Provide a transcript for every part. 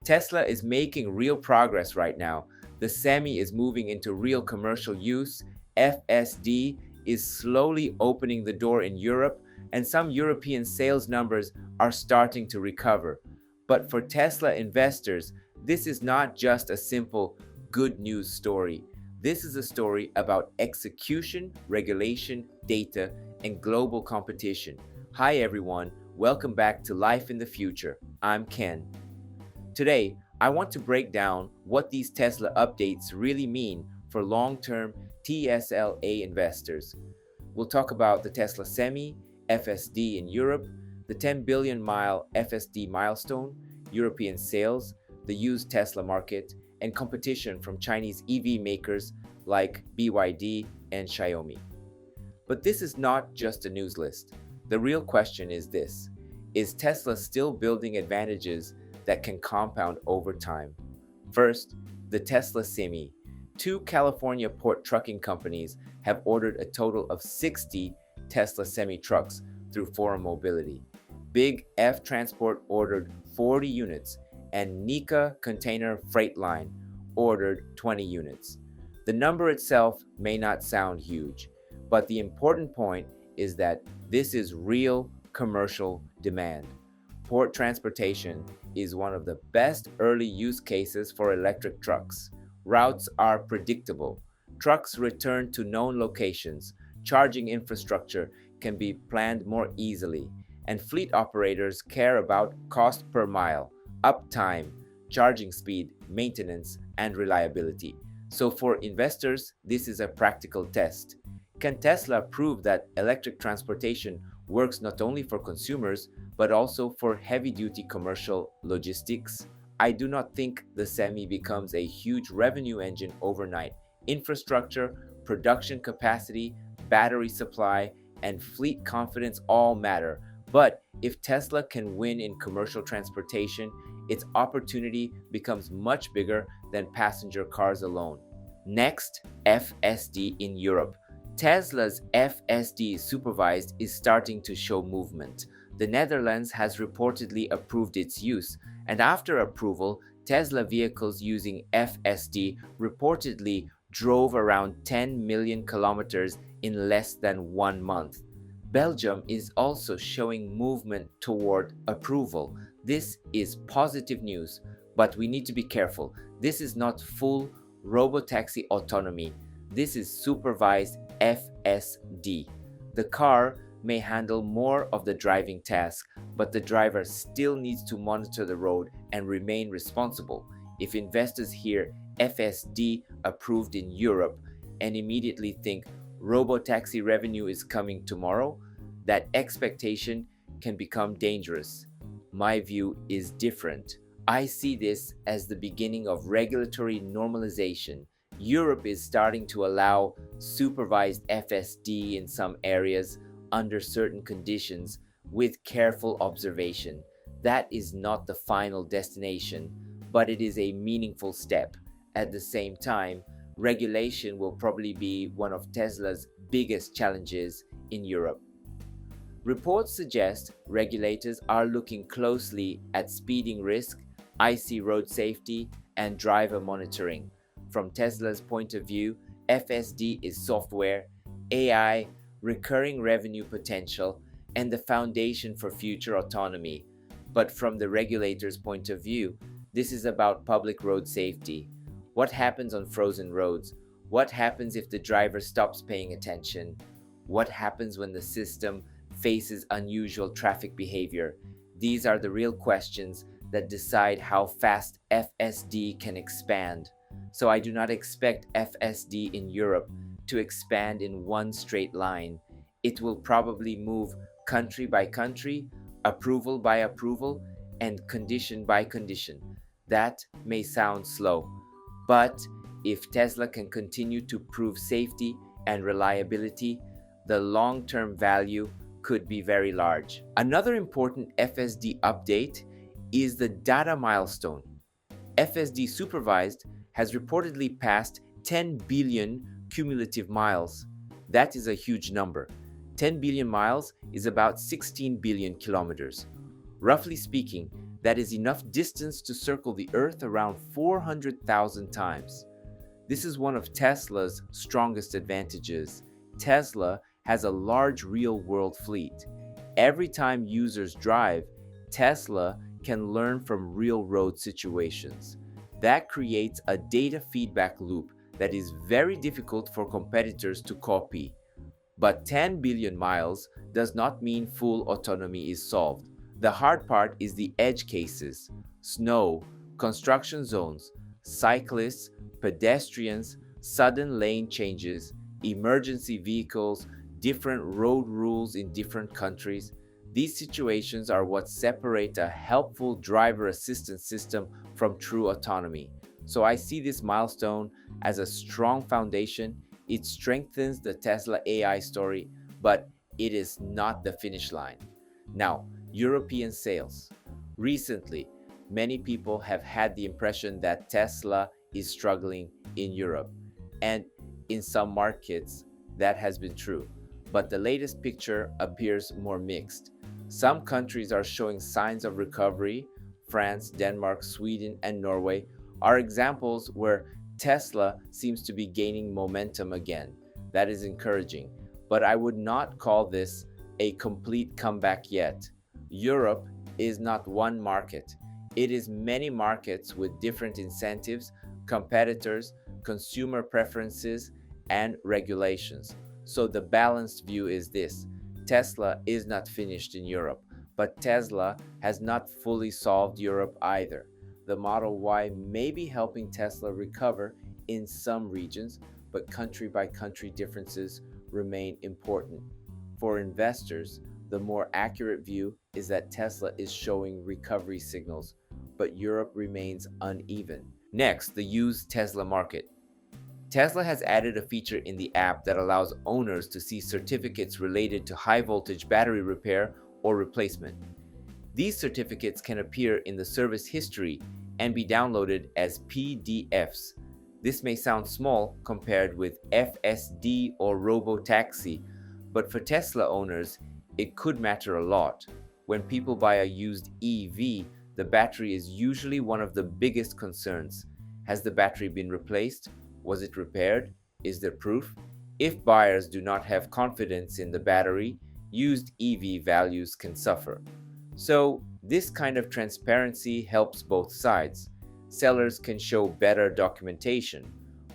Tesla is making real progress right now. The Semi is moving into real commercial use. FSD is slowly opening the door in Europe, and some European sales numbers are starting to recover. But for Tesla investors, this is not just a simple good news story. This is a story about execution, regulation, data, and global competition. Hi everyone, welcome back to Life in the Future. I'm Ken. Today, I want to break down what these Tesla updates really mean for long-term TSLA investors. We'll talk about the Tesla Semi, FSD in Europe, the 10 billion mile FSD milestone, European sales, the used Tesla market, and competition from Chinese EV makers like BYD and Xiaomi. But this is not just a news list. The real question is this: is Tesla still building advantages that can compound over time? First, the Tesla Semi. Two California port trucking companies have ordered a total of 60 Tesla Semi trucks through Forum Mobility. Big F Transport ordered 40 units, and Nika Container Freight Line ordered 20 units. The number itself may not sound huge, but the important point is that this is real commercial demand. Port transportation is one of the best early use cases for electric trucks. Routes are predictable. Trucks return to known locations. Charging infrastructure can be planned more easily. And fleet operators care about cost per mile, uptime, charging speed, maintenance, and reliability. So for investors, this is a practical test. Can Tesla prove that electric transportation works not only for consumers, but also for heavy-duty commercial logistics? I do not think the Semi becomes a huge revenue engine overnight. Infrastructure, production capacity, battery supply, and fleet confidence all matter. But if Tesla can win in commercial transportation, its opportunity becomes much bigger than passenger cars alone. Next, FSD in Europe. Tesla's FSD Supervised is starting to show movement. The Netherlands has reportedly approved its use, and after approval, Tesla vehicles using FSD reportedly drove around 10 million kilometers in less than 1 month. Belgium is also showing movement toward approval. This is positive news, but we need to be careful. This is not full Robotaxi autonomy. This is supervised FSD. The car may handle more of the driving task, but the driver still needs to monitor the road and remain responsible. If investors hear FSD approved in Europe and immediately think Robotaxi revenue is coming tomorrow, that expectation can become dangerous. My view is different. I see this as the beginning of regulatory normalization. Europe is starting to allow supervised FSD in some areas under certain conditions with careful observation. That is not the final destination, but it is a meaningful step. At the same time, regulation will probably be one of Tesla's biggest challenges in Europe. Reports suggest regulators are looking closely at speeding risk, icy road safety, and driver monitoring. From Tesla's point of view, FSD is software, AI, recurring revenue potential, and the foundation for future autonomy. But from the regulator's point of view, this is about public road safety. What happens on frozen roads? What happens if the driver stops paying attention? What happens when the system faces unusual traffic behavior? These are the real questions that decide how fast FSD can expand. So I do not expect FSD in Europe to expand in one straight line. It will probably move country by country, approval by approval, and condition by condition. That may sound slow, but if Tesla can continue to prove safety and reliability, the long-term value could be very large. Another important FSD update is the data milestone. FSD Supervised has reportedly passed 10 billion cumulative miles. That is a huge number. 10 billion miles is about 16 billion kilometers. Roughly speaking, that is enough distance to circle the Earth around 400,000 times. This is one of Tesla's strongest advantages. Tesla has a large real-world fleet. Every time users drive, Tesla can learn from real road situations. That creates a data feedback loop that is very difficult for competitors to copy. But 10 billion miles does not mean full autonomy is solved. The hard part is the edge cases: snow, construction zones, cyclists, pedestrians, sudden lane changes, emergency vehicles, different road rules in different countries. These situations are what separate a helpful driver assistance system from true autonomy. So I see this milestone as a strong foundation. It strengthens the Tesla AI story, but it is not the finish line. Now, European sales. Recently, many people have had the impression that Tesla is struggling in Europe, and in some markets that has been true. But the latest picture appears more mixed. Some countries are showing signs of recovery. France, Denmark, Sweden, and Norway are examples where Tesla seems to be gaining momentum again. That is encouraging, but I would not call this a complete comeback yet. Europe is not one market. It is many markets with different incentives, competitors, consumer preferences, and regulations. So the balanced view is this: Tesla is not finished in Europe, but Tesla has not fully solved Europe either. The Model Y may be helping Tesla recover in some regions, but country by country differences remain important. For investors, the more accurate view is that Tesla is showing recovery signals, but Europe remains uneven. Next, the used Tesla market. Tesla has added a feature in the app that allows owners to see certificates related to high voltage battery repair or replacement. These certificates can appear in the service history and be downloaded as PDFs. This may sound small compared with FSD or Robotaxi, but for Tesla owners, it could matter a lot. When people buy a used EV, the battery is usually one of the biggest concerns. Has the battery been replaced? Was it repaired? Is there proof? If buyers do not have confidence in the battery, used EV values can suffer. So, this kind of transparency helps both sides. Sellers can show better documentation.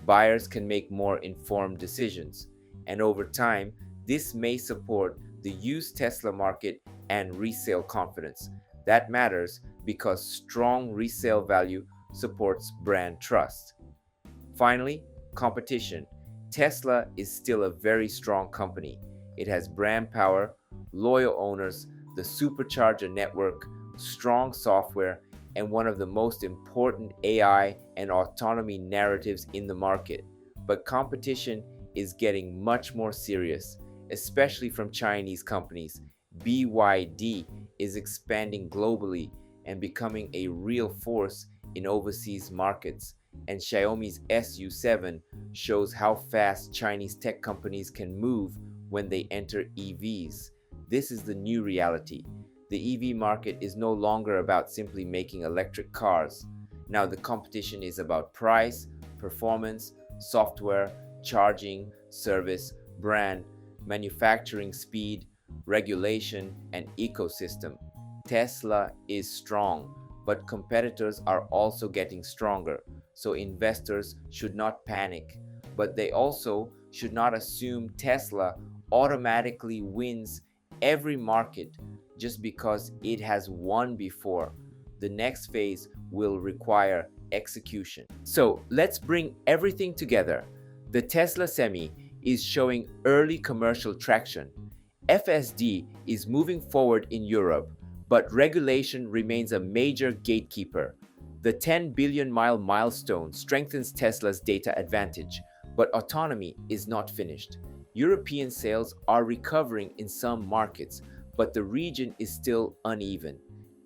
Buyers can make more informed decisions. And over time, this may support the used Tesla market and resale confidence. That matters because strong resale value supports brand trust. Finally, competition. Tesla is still a very strong company. It has brand power, loyal owners, the supercharger network, strong software, and one of the most important AI and autonomy narratives in the market. But competition is getting much more serious, especially from Chinese companies. BYD is expanding globally and becoming a real force in overseas markets, and Xiaomi's SU7 shows how fast Chinese tech companies can move when they enter EVs. This is the new reality. The EV market is no longer about simply making electric cars. Now the competition is about price, performance, software, charging, service, brand, manufacturing speed, regulation, and ecosystem. Tesla is strong, but competitors are also getting stronger, so investors should not panic. But they also should not assume Tesla automatically wins every market just because it has won before. The next phase will require execution. So let's bring everything together. The Tesla Semi is showing early commercial traction. FSD is moving forward in Europe, but regulation remains a major gatekeeper. The 10 billion mile milestone strengthens Tesla's data advantage, but autonomy is not finished. European sales are recovering in some markets, but the region is still uneven.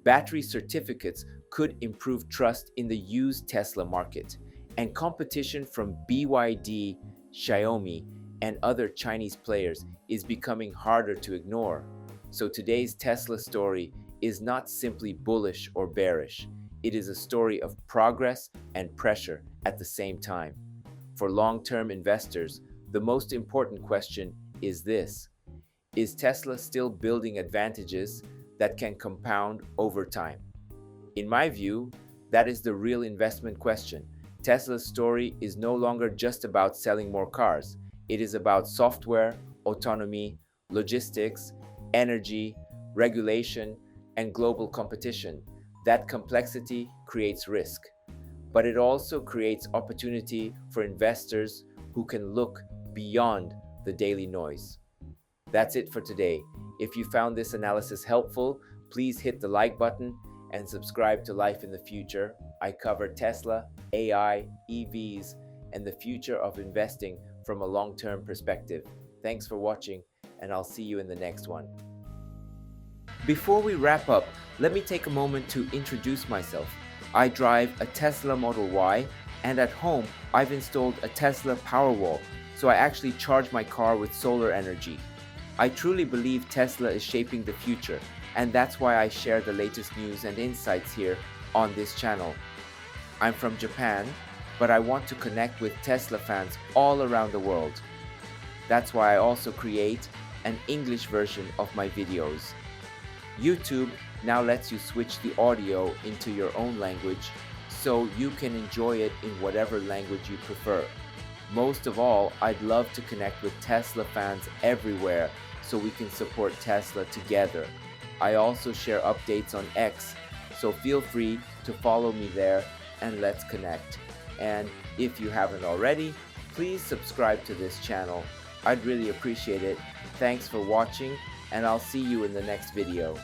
Battery certificates could improve trust in the used Tesla market, and competition from BYD, Xiaomi, and other Chinese players is becoming harder to ignore. So today's Tesla story is not simply bullish or bearish. It is a story of progress and pressure at the same time. For long-term investors, the most important question is this: is Tesla still building advantages that can compound over time? In my view, that is the real investment question. Tesla's story is no longer just about selling more cars. It is about software, autonomy, logistics, energy, regulation, and global competition. That complexity creates risk, but it also creates opportunity for investors who can look beyond the daily noise. That's it for today. If you found this analysis helpful, please hit the like button and subscribe to Life in the Future. I cover Tesla, AI, EVs, and the future of investing from a long-term perspective. Thanks for watching, and I'll see you in the next one. Before we wrap up, let me take a moment to introduce myself. I drive a Tesla Model Y, and at home, I've installed a Tesla Powerwall, so I actually charge my car with solar energy. I truly believe Tesla is shaping the future, and that's why I share the latest news and insights here on this channel. I'm from Japan, but I want to connect with Tesla fans all around the world. That's why I also create an English version of my videos. YouTube now lets you switch the audio into your own language, so you can enjoy it in whatever language you prefer. Most of all, I'd love to connect with Tesla fans everywhere so we can support Tesla together. I also share updates on X, so feel free to follow me there and let's connect. And if you haven't already, please subscribe to this channel. I'd really appreciate it. Thanks for watching, and I'll see you in the next video.